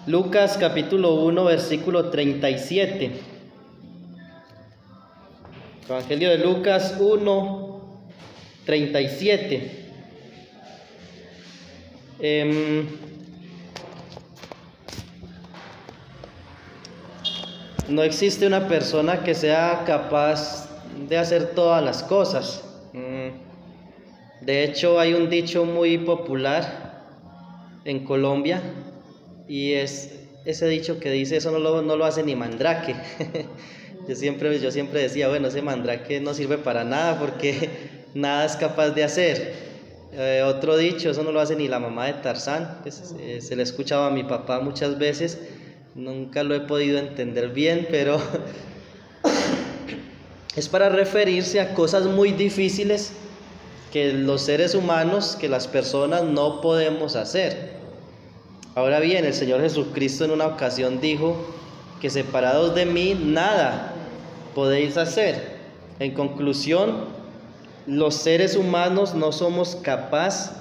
Lucas capítulo 1, versículo 37. Evangelio de Lucas 1, 37. No existe una persona que sea capaz de hacer todas las cosas. De hecho, hay un dicho muy popular en Colombia y es ese dicho que dice: eso no lo hace ni Mandrake. Yo siempre decía, bueno, ese Mandrake no sirve para nada porque nada es capaz de hacer. Otro dicho: eso no lo hace ni la mamá de Tarzán. Se lo he escuchado a mi papá muchas veces, nunca lo he podido entender bien, pero es para referirse a cosas muy difíciles que los seres humanos, que las personas no podemos hacer. Ahora bien, el Señor Jesucristo en una ocasión dijo que separados de mí nada podéis hacer. En conclusión, los seres humanos no somos capaces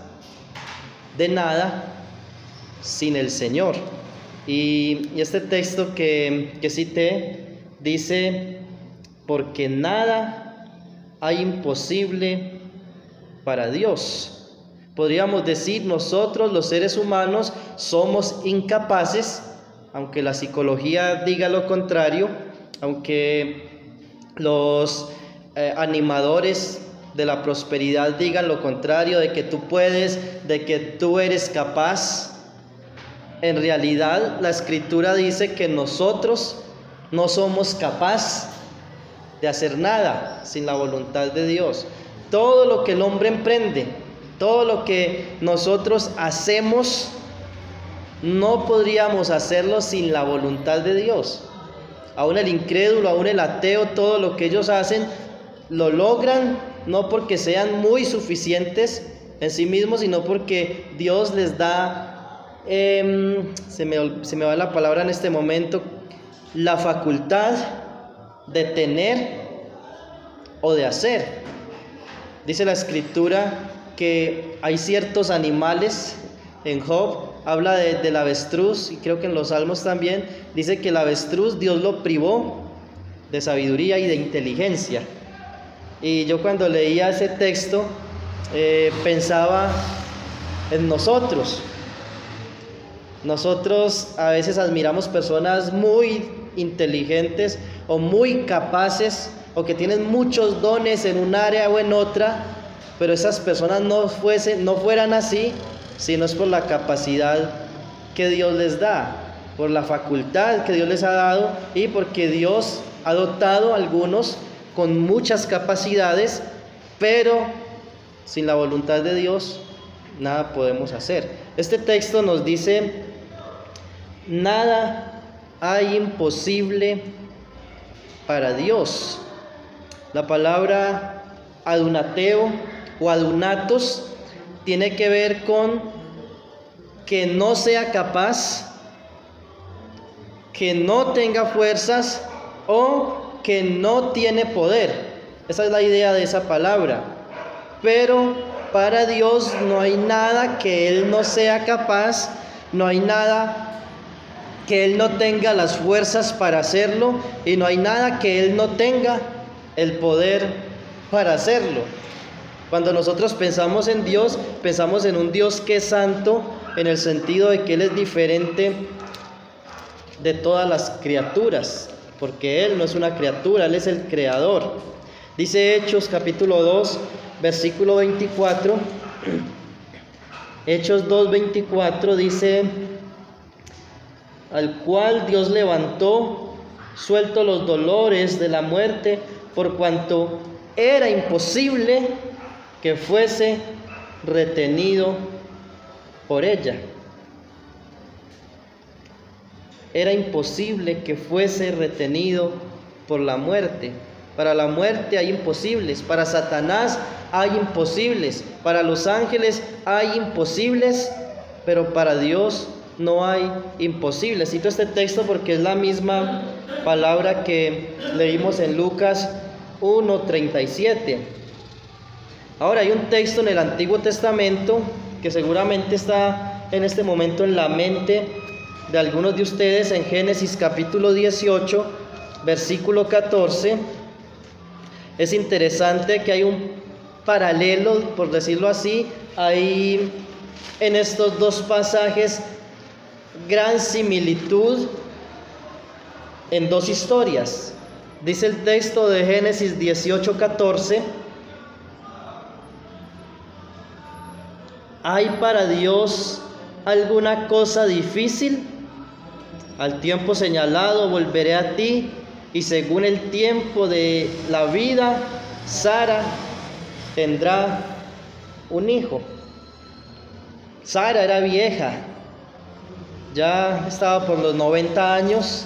de nada sin el Señor. Y este texto que cité dice: porque nada hay imposible para Dios. Podríamos decir, nosotros los seres humanos somos incapaces, aunque la psicología diga lo contrario, aunque los animadores de la prosperidad digan lo contrario, de que tú puedes, de que tú eres capaz. En realidad, la Escritura dice que nosotros no somos capaces de hacer nada sin la voluntad de Dios. Todo lo que el hombre emprende, todo lo que nosotros hacemos, no podríamos hacerlo sin la voluntad de Dios. Aún el incrédulo, aún el ateo, todo lo que ellos hacen, lo logran no porque sean muy suficientes en sí mismos, sino porque Dios les da, se me va la palabra en este momento, la facultad de tener o de hacer. Dice la Escritura que hay ciertos animales. En Job habla del avestruz, y creo que en los Salmos también dice que el avestruz Dios lo privó de sabiduría y de inteligencia. Y yo cuando leía ese texto pensaba en nosotros. Nosotros a veces admiramos personas muy inteligentes o muy capaces, o que tienen muchos dones en un área o en otra, pero esas personas no fueran así si no es por la capacidad que Dios les da, por la facultad que Dios les ha dado, y porque Dios ha dotado a algunos con muchas capacidades, pero sin la voluntad de Dios nada podemos hacer. Este texto nos dice: nada hay imposible para Dios. La palabra adunateo o adunatos tiene que ver con que no sea capaz, que no tenga fuerzas o que no tiene poder. Esa es la idea de esa palabra. Pero para Dios no hay nada que Él no sea capaz, no hay nada que Él no tenga las fuerzas para hacerlo, y no hay nada que Él no tenga el poder para hacerlo. Cuando nosotros pensamos en Dios, pensamos en un Dios que es santo, en el sentido de que Él es diferente de todas las criaturas, porque Él no es una criatura, Él es el creador. Dice Hechos capítulo 2, versículo 24, Hechos 2, 24 dice: al cual Dios levantó, suelto los dolores de la muerte, por cuanto era imposible que fuese retenido por ella. Era imposible que fuese retenido por la muerte. Para la muerte hay imposibles, para Satanás hay imposibles, para los ángeles hay imposibles, pero para Dios no hay imposibles. Cito este texto porque es la misma palabra que leímos en Lucas 1:37. Ahora, hay un texto en el Antiguo Testamento que seguramente está en este momento en la mente de algunos de ustedes en Génesis capítulo 18, versículo 14. Es interesante que hay un paralelo, por decirlo así, hay en estos dos pasajes gran similitud en dos historias. Dice el texto de Génesis 18, 14: ¿hay para Dios alguna cosa difícil? Al tiempo señalado volveré a ti, y según el tiempo de la vida, Sara tendrá un hijo. Sara era vieja, ya estaba por los 90 años.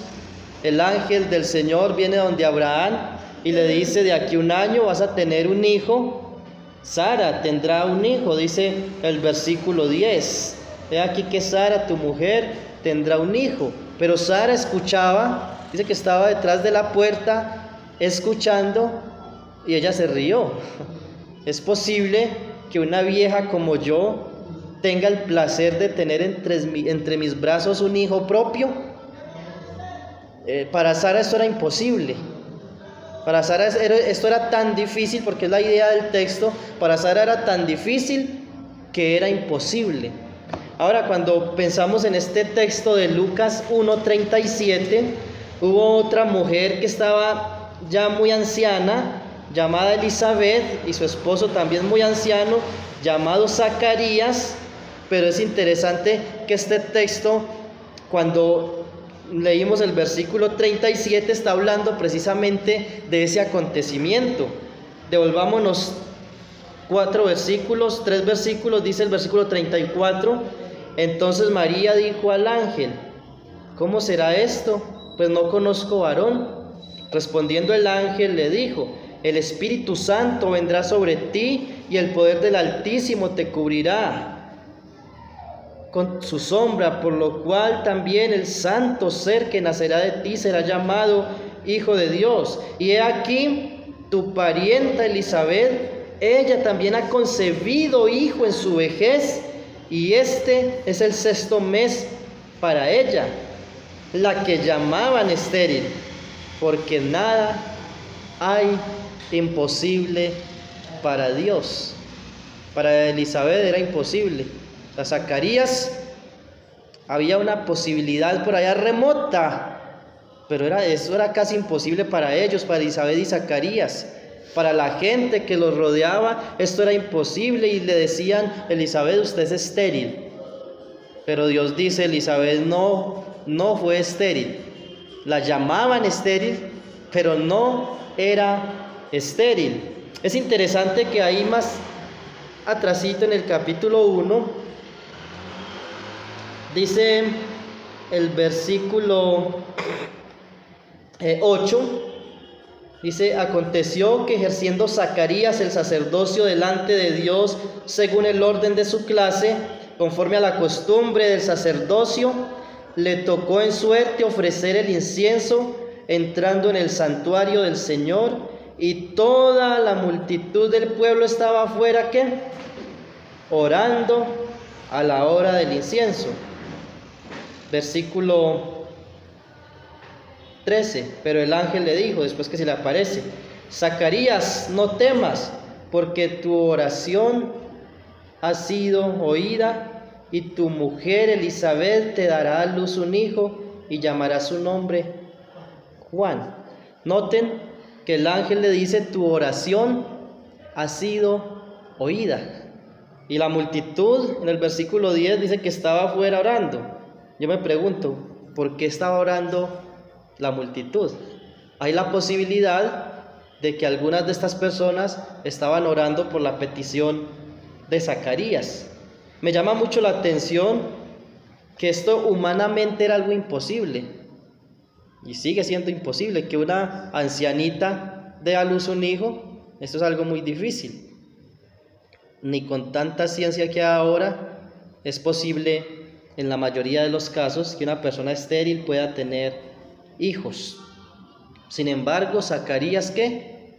El ángel del Señor viene donde Abraham y le dice: de aquí a un año vas a tener un hijo. Sara tendrá un hijo, dice el versículo 10. He aquí que Sara, tu mujer, tendrá un hijo. Pero Sara escuchaba, dice que estaba detrás de la puerta escuchando, y ella se rió. ¿Es posible que una vieja como yo tenga el placer de tener entre mis brazos un hijo propio? Para Sara esto era imposible. Para Sara esto era tan difícil, porque es la idea del texto. Para Sara era tan difícil que era imposible. Ahora, cuando pensamos en este texto de Lucas 1:37, hubo otra mujer que estaba ya muy anciana, llamada Elizabeth, y su esposo también muy anciano, llamado Zacarías. Pero es interesante que este texto, cuando leímos el versículo 37, está hablando precisamente de ese acontecimiento. Devolvámonos 3 versículos, dice el versículo 34: entonces María dijo al ángel: ¿cómo será esto? Pues no conozco varón. Respondiendo el ángel le dijo: el Espíritu Santo vendrá sobre ti, y el poder del Altísimo te cubrirá con su sombra, por lo cual también el santo ser que nacerá de ti será llamado Hijo de Dios. Y he aquí, tu parienta Elizabeth, ella también ha concebido hijo en su vejez, y este es el 6º mes para ella, la que llamaban estéril, porque nada hay imposible para Dios. Para Elizabeth era imposible. Para Zacarías había una posibilidad por allá remota, pero eso era casi imposible para ellos, para Elizabeth y Zacarías. Para la gente que los rodeaba, esto era imposible, y le decían: Elizabeth, usted es estéril. Pero Dios dice: Elizabeth no fue estéril. La llamaban estéril, pero no era estéril. Es interesante que ahí más atrasito en el capítulo 1, dice el versículo 8, dice: aconteció que ejerciendo Zacarías el sacerdocio delante de Dios según el orden de su clase, conforme a la costumbre del sacerdocio, le tocó en suerte ofrecer el incienso entrando en el santuario del Señor, y toda la multitud del pueblo estaba afuera, ¿qué? Orando a la hora del incienso. Versículo 13: pero el ángel le dijo, después que se le aparece: Zacarías, no temas, porque tu oración ha sido oída, y tu mujer Elizabeth te dará a luz un hijo, y llamará su nombre Juan. Noten que el ángel le dice: tu oración ha sido oída. Y la multitud, en el versículo 10, dice que estaba afuera orando. Yo me pregunto, ¿por qué estaba orando la multitud? Hay la posibilidad de que algunas de estas personas estaban orando por la petición de Zacarías. Me llama mucho la atención que esto humanamente era algo imposible, y sigue siendo imposible que una ancianita dé a luz un hijo. Esto es algo muy difícil. Ni con tanta ciencia que hay ahora es posible, en la mayoría de los casos, que una persona estéril pueda tener hijos. Sin embargo, Zacarías, ¿qué?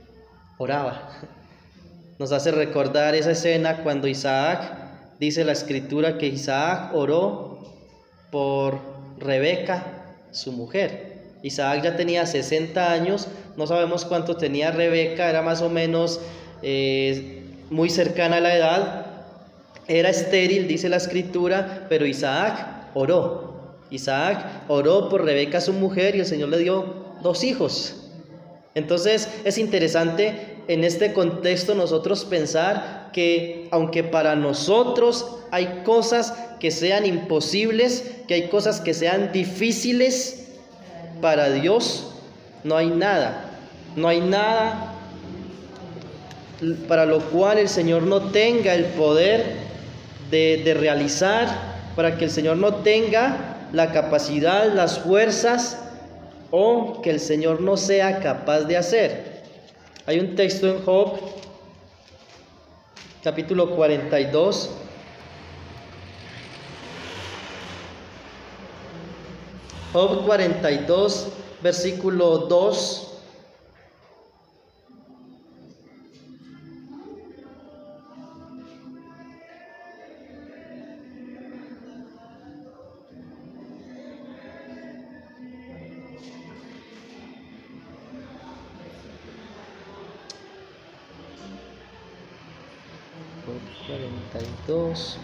Oraba. Nos hace recordar esa escena cuando Isaac, dice la escritura que Isaac oró por Rebeca, su mujer. Isaac ya tenía 60 años, no sabemos cuánto tenía Rebeca, era más o menos muy cercana a la edad. Era estéril, dice la escritura, pero Isaac oró. Isaac oró por Rebeca, su mujer, y el Señor le dio 2 hijos. Entonces es interesante en este contexto nosotros pensar que aunque para nosotros hay cosas que sean imposibles, que hay cosas que sean difíciles, para Dios no hay nada para lo cual el Señor no tenga el poder de realizar, para que el Señor no tenga la capacidad, las fuerzas, o que el Señor no sea capaz de hacer. Hay un texto en Job, capítulo 42. Job 42, versículo 2. Job 42.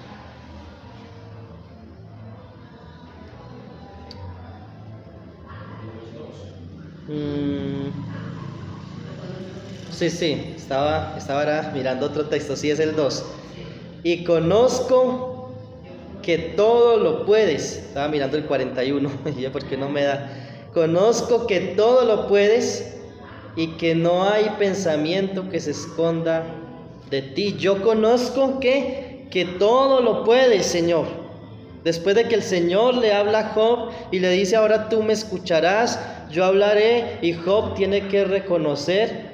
Sí, estaba ahora mirando otro texto, sí es el 2. Y conozco que todo lo puedes. Estaba mirando el 41, y ya porque no me da. Conozco que todo lo puedes y que no hay pensamiento que se esconda de ti. Yo conozco que todo lo puedes, Señor. Después de que el Señor le habla a Job y le dice, ahora tú me escucharás, yo hablaré, y Job tiene que reconocer,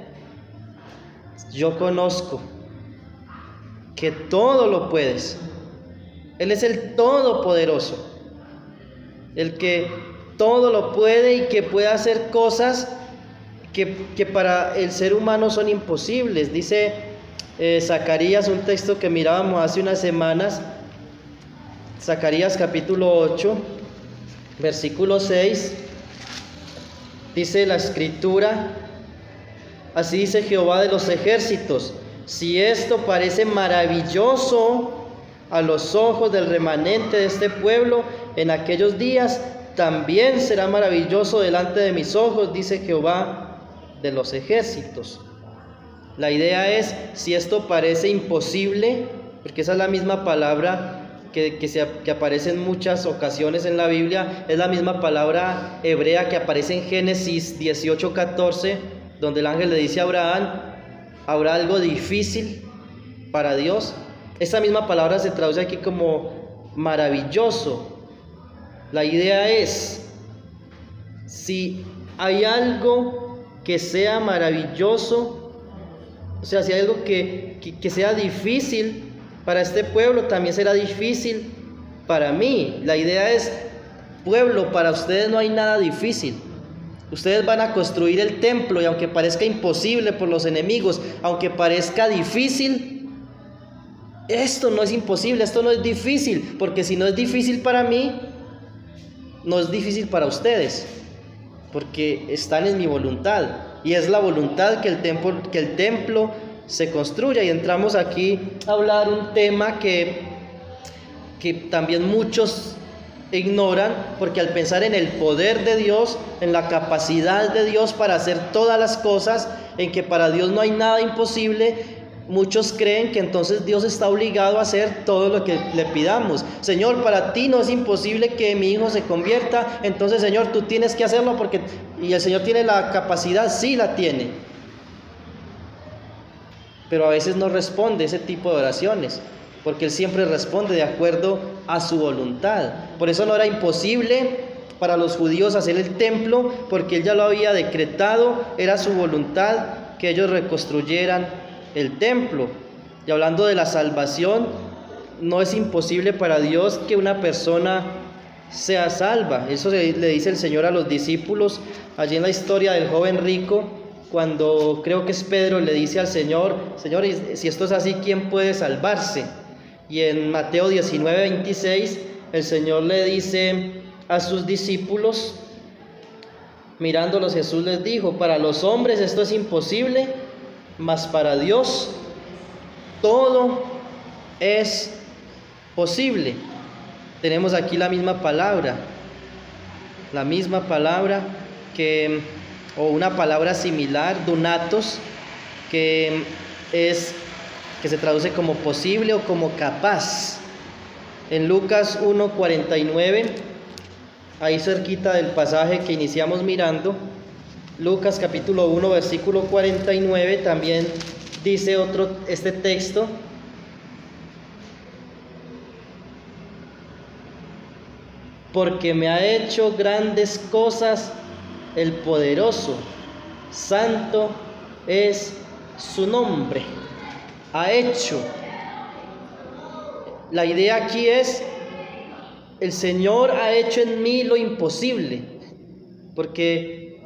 yo conozco que todo lo puedes. Él es el Todopoderoso, el que todo lo puede y que puede hacer cosas que para el ser humano son imposibles. Dice Zacarías, un texto que mirábamos hace unas semanas, Zacarías capítulo 8, versículo 6, dice la escritura, así dice Jehová de los ejércitos, si esto parece maravilloso a los ojos del remanente de este pueblo, en aquellos días también será maravilloso delante de mis ojos, dice Jehová de los ejércitos. La idea es, si esto parece imposible, porque esa es la misma palabra que aparece en muchas ocasiones en la Biblia, es la misma palabra hebrea que aparece en Génesis 18:14, donde el ángel le dice a Abraham, ¿habrá algo difícil para Dios? Esa misma palabra se traduce aquí como maravilloso. La idea es, si hay algo que sea maravilloso, o sea, si hay algo que sea difícil para este pueblo, también será difícil para mí. La idea es, pueblo, para ustedes no hay nada difícil. Ustedes van a construir el templo y aunque parezca imposible por los enemigos, aunque parezca difícil, esto no es imposible, esto no es difícil, porque si no es difícil para mí, no es difícil para ustedes, porque están en mi voluntad, y es la voluntad que el templo se construya. Y entramos aquí a hablar un tema que también muchos ignoran, porque al pensar en el poder de Dios, en la capacidad de Dios para hacer todas las cosas, en que para Dios no hay nada imposible, muchos creen que entonces Dios está obligado a hacer todo lo que le pidamos. Señor, para ti no es imposible que mi hijo se convierta, entonces Señor, tú tienes que hacerlo porque... Y el Señor tiene la capacidad, sí la tiene, pero a veces no responde ese tipo de oraciones, porque Él siempre responde de acuerdo a su voluntad. Por eso no era imposible para los judíos hacer el templo, porque Él ya lo había decretado, era su voluntad que ellos reconstruyeran el templo. Y hablando de la salvación, no es imposible para Dios que una persona sea salva. Eso le dice el Señor a los discípulos, allí en la historia del joven rico, cuando creo que es Pedro, le dice al Señor, Señor, si esto es así, ¿quién puede salvarse? Y en Mateo 19:26, el Señor le dice a sus discípulos, mirándolos Jesús les dijo: para los hombres esto es imposible, mas para Dios todo es posible. Tenemos aquí la misma palabra o una palabra similar, dunatos, que se traduce como posible o como capaz. En Lucas 1:49, ahí cerquita del pasaje que iniciamos mirando, Lucas capítulo 1 versículo 49, también dice este texto: porque me ha hecho grandes cosas el poderoso, santo es su nombre. Ha hecho. La idea aquí es: el Señor ha hecho en mí lo imposible. Porque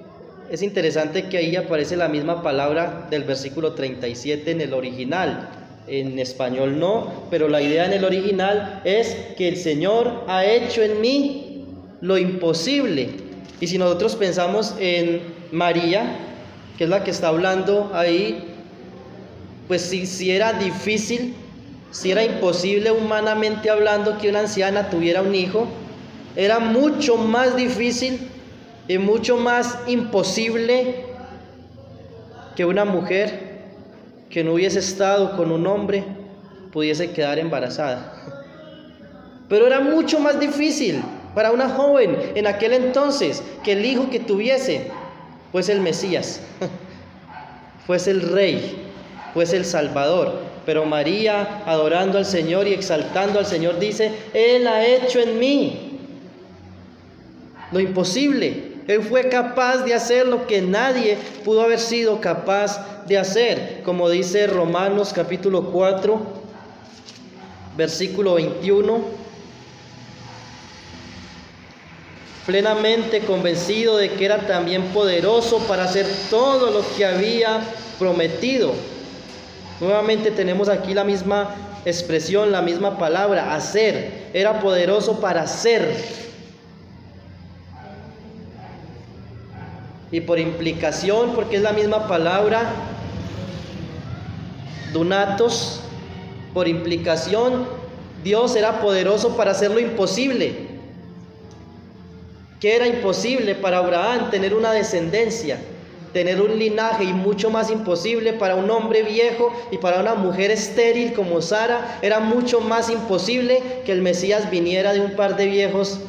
es interesante que ahí aparece la misma palabra del versículo 37 en el original. En español no, pero la idea en el original es que el Señor ha hecho en mí lo imposible. Y si nosotros pensamos en María, que es la que está hablando ahí, pues si era difícil, si era imposible humanamente hablando que una anciana tuviera un hijo, era mucho más difícil y mucho más imposible que una mujer que no hubiese estado con un hombre pudiese quedar embarazada. Pero era mucho más difícil para una joven en aquel entonces que el hijo que tuviese fuese el Mesías, fuese el Rey, fuese el Salvador. Pero María, adorando al Señor y exaltando al Señor, dice: Él ha hecho en mí lo imposible. Él fue capaz de hacer lo que nadie pudo haber sido capaz de hacer, como dice Romanos capítulo 4, versículo 21. Plenamente convencido de que era también poderoso para hacer todo lo que había prometido. Nuevamente tenemos aquí la misma expresión, la misma palabra, hacer. Era poderoso para hacer. Y por implicación, porque es la misma palabra, dunatos, por implicación, Dios era poderoso para hacer lo imposible. ¿Qué era imposible para Abraham? Tener una descendencia, tener un linaje, y mucho más imposible para un hombre viejo y para una mujer estéril como Sara. Era mucho más imposible que el Mesías viniera de un par de viejos,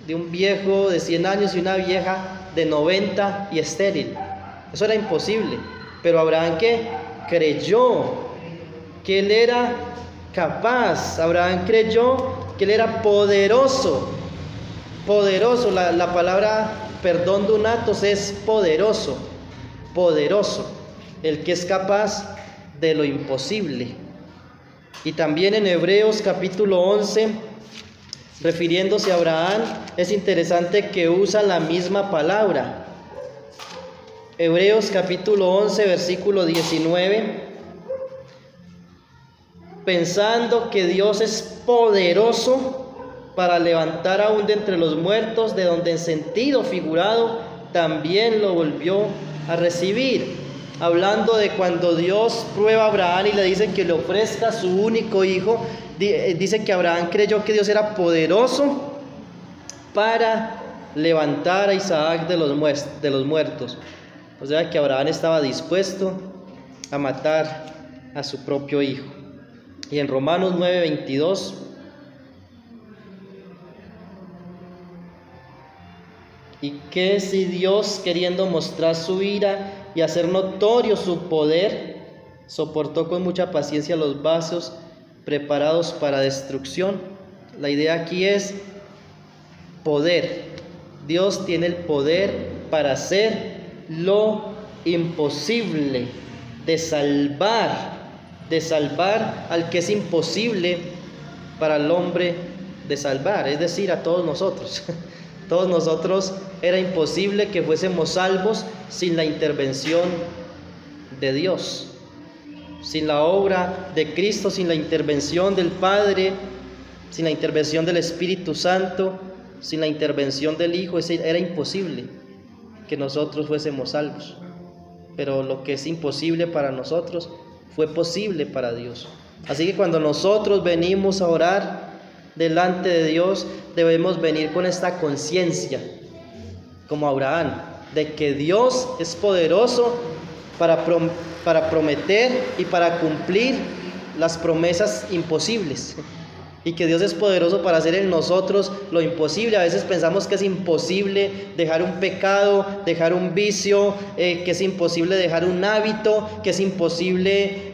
de un viejo de 100 años y una vieja de 90 y estéril. Eso era imposible. Pero Abraham, ¿qué? Creyó que él era capaz. Abraham creyó que él era poderoso. Poderoso, la palabra, perdón, dunatos, es poderoso. Poderoso, el que es capaz de lo imposible. Y también en Hebreos capítulo 11, refiriéndose a Abraham, es interesante que usa la misma palabra. Hebreos capítulo 11, versículo 19. Pensando que Dios es poderoso para levantar aún de entre los muertos, de donde en sentido figurado también lo volvió a recibir. Hablando de cuando Dios prueba a Abraham y le dice que le ofrezca su único hijo, dice que Abraham creyó que Dios era poderoso para levantar a Isaac de los muertos. O sea que Abraham estaba dispuesto a matar a su propio hijo. Y en Romanos 9:22, y que si Dios, queriendo mostrar su ira y hacer notorio su poder, soportó con mucha paciencia los vasos preparados para destrucción. La idea aquí es poder. Dios tiene el poder para hacer lo imposible, de salvar al que es imposible para el hombre de salvar, es decir, a todos nosotros. Todos nosotros era imposible que fuésemos salvos sin la intervención de Dios, sin la obra de Cristo, sin la intervención del Padre, sin la intervención del Espíritu Santo. sin la intervención del Hijo, era imposible que nosotros fuésemos salvos. Pero lo que es imposible para nosotros fue posible para Dios. Así que cuando nosotros venimos a orar delante de Dios, debemos venir con esta conciencia, como Abraham, de que Dios es poderoso para prometer y para cumplir las promesas imposibles. Y que Dios es poderoso para hacer en nosotros lo imposible. A veces pensamos que es imposible dejar un pecado, dejar un vicio, que es imposible dejar un hábito, que es imposible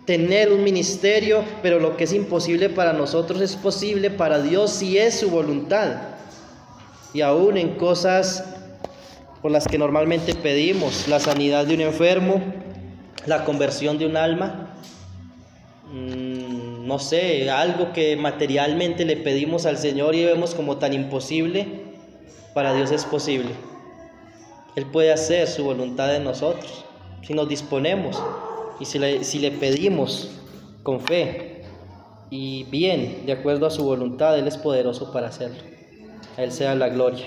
tener un ministerio, pero lo que es imposible para nosotros es posible para Dios si es su voluntad. Y aún en cosas por las que normalmente pedimos, la sanidad de un enfermo, la conversión de un alma, no sé, algo que materialmente le pedimos al Señor y vemos como tan imposible, para Dios es posible. Él puede hacer su voluntad en nosotros, si nos disponemos y si le pedimos con fe y bien, de acuerdo a su voluntad. Él es poderoso para hacerlo. A Él sea la gloria.